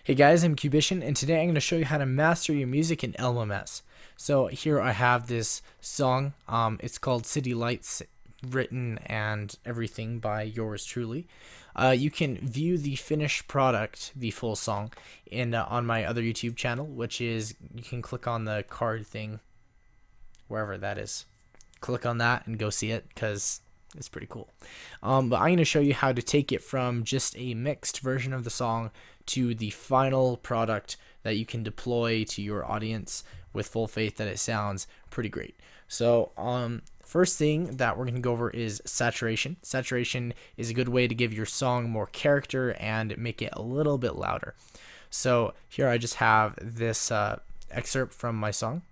Hey guys, I'm Cubician, and today I'm going to show you how to master your music in LMMS. So here I have this song. It's called City Lights, written and everything by yours truly. You can view the finished product, the full song, in on my other YouTube channel, which is, you can click on the card thing, wherever that is. Click on that and go see it, because it's pretty cool. But I'm going to show you how to take it from just a mixed version of the song to the final product that you can deploy to your audience with full faith that it sounds pretty great. So first thing that we're going to go over is saturation. Saturation is a good way to give your song more character and make it a little bit louder. So here I just have this excerpt from my song.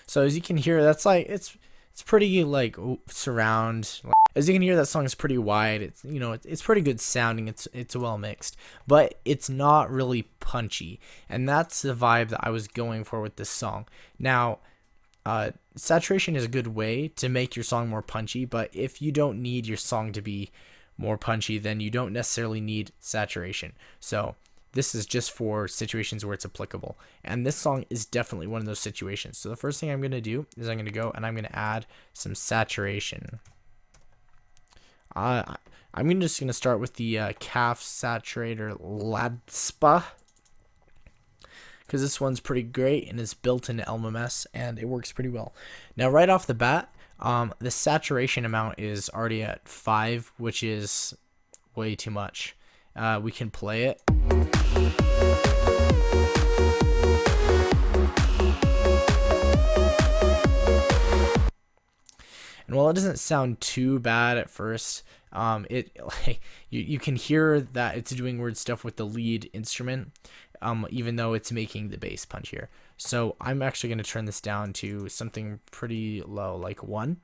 So as you can hear, that's like it's pretty like surround. As you can hear, that song is pretty wide. It's pretty good sounding. It's well mixed, but it's not really punchy, and that's the vibe that I was going for with this song. Now, saturation is a good way to make your song more punchy, but if you don't need your song to be more punchy, then you don't necessarily need saturation. So this is just for situations where it's applicable, and this song is definitely one of those situations. So the first thing I'm going to do is I'm going to go and I'm going to add some saturation. I'm just going to start with the calf saturator LADSPA, because this one's pretty great and it's built into LMMS and it works pretty well. Now right off the bat, the saturation amount is already at 5, which is way too much. We can play it. And while it doesn't sound too bad at first, you can hear that it's doing weird stuff with the lead instrument, even though it's making the bass punchier. So I'm actually going to turn this down to something pretty low, like 1.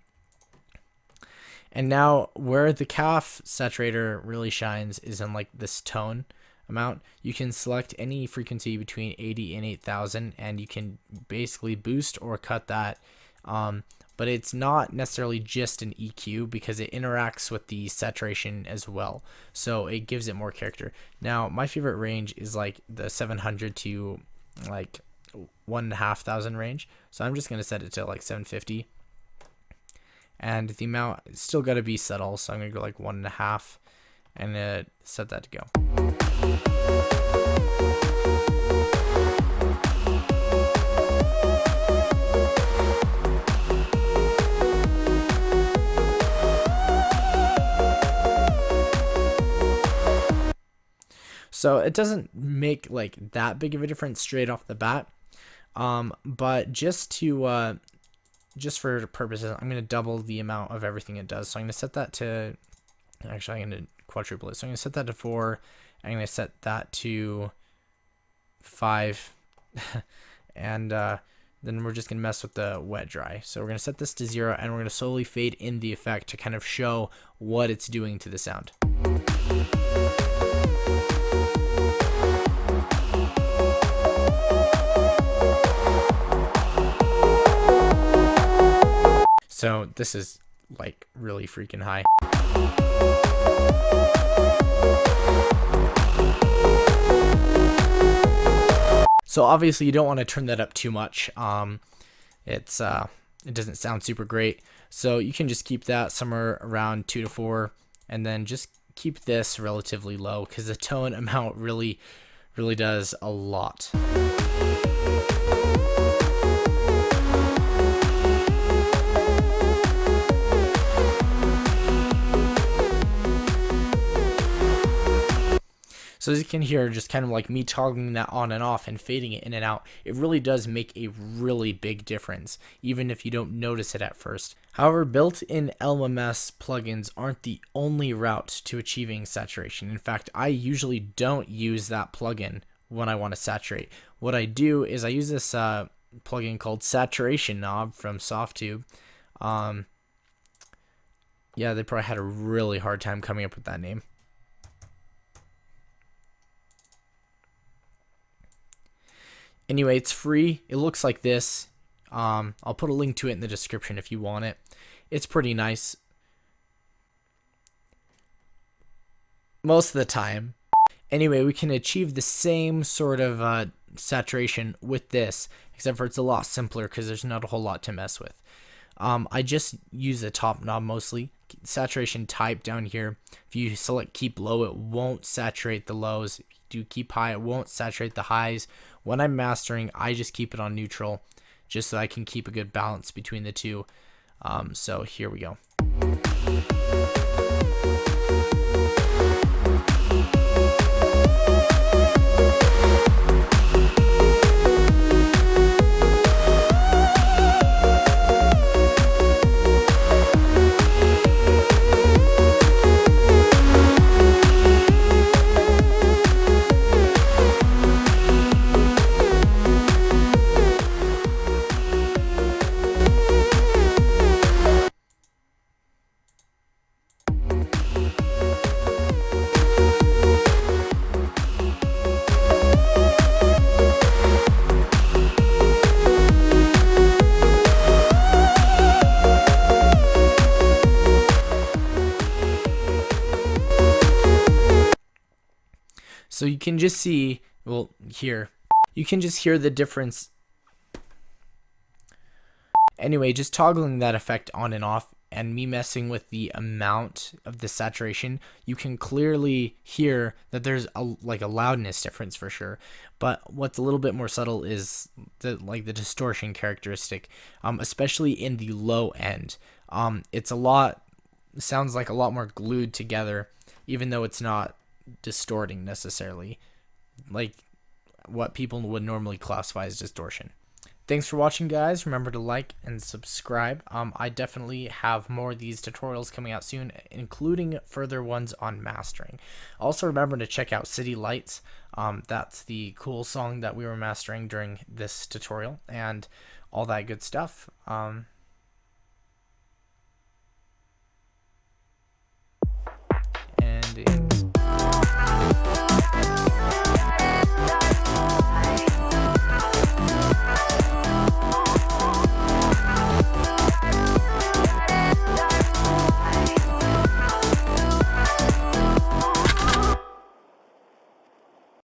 And now where the calf saturator really shines is in like this tone amount. You can select any frequency between 80 and 8000, and you can basically boost or cut that. But it's not necessarily just an EQ, because it interacts with the saturation as well, so it gives it more character. Now my favorite range is like the 700 to like 1,500 range, so I'm just going to set it to like 750. And the amount is still got to be subtle, so I'm going to go like 1.5 and set that to go. So it doesn't make like that big of a difference straight off the bat, but just for purposes, I'm going to double the amount of everything it does. So I'm going to set that to, actually I'm going to quadruple it. So I'm going to set that to 4. I'm going to set that to 5. And then we're just going to mess with the wet dry. So we're going to set this to 0, and we're going to slowly fade in the effect to kind of show what it's doing to the sound. So this is like really freaking high. So obviously you don't want to turn that up too much. It doesn't sound super great. So you can just keep that somewhere around 2 to 4, and then just keep this relatively low, because the tone amount really does a lot. So as you can hear, just kind of like me toggling that on and off and fading it in and out, it really does make a really big difference, even if you don't notice it at first. However, built-in LMMS plugins aren't the only route to achieving saturation. In fact, I usually don't use that plugin when I want to saturate. What I do is I use this plugin called Saturation Knob from Softube. Yeah, they probably had a really hard time coming up with that name. Anyway, it's free. It looks like this. I'll put a link to it in the description if you want it. It's pretty nice most of the time. Anyway, we can achieve the same sort of saturation with this, except for it's a lot simpler because there's not a whole lot to mess with. I just use the top knob mostly. Saturation type down here. If you select keep low, it won't saturate the lows. If you do keep high, it won't saturate the highs. When I'm mastering, I just keep it on neutral, just so I can keep a good balance between the two. So here we go. So you can just see, well, here, you can just hear the difference. Anyway, just toggling that effect on and off and me messing with the amount of the saturation, you can clearly hear that there's like a loudness difference for sure. But what's a little bit more subtle is the distortion characteristic, especially in the low end. It's sounds like a lot more glued together, even though it's not distorting necessarily, like what people would normally classify as distortion. Thanks for watching, guys. Remember to like and subscribe. I definitely have more of these tutorials coming out soon, including further ones on mastering. Also remember to check out City Lights. That's the cool song that we were mastering during this tutorial and all that good stuff. Endings.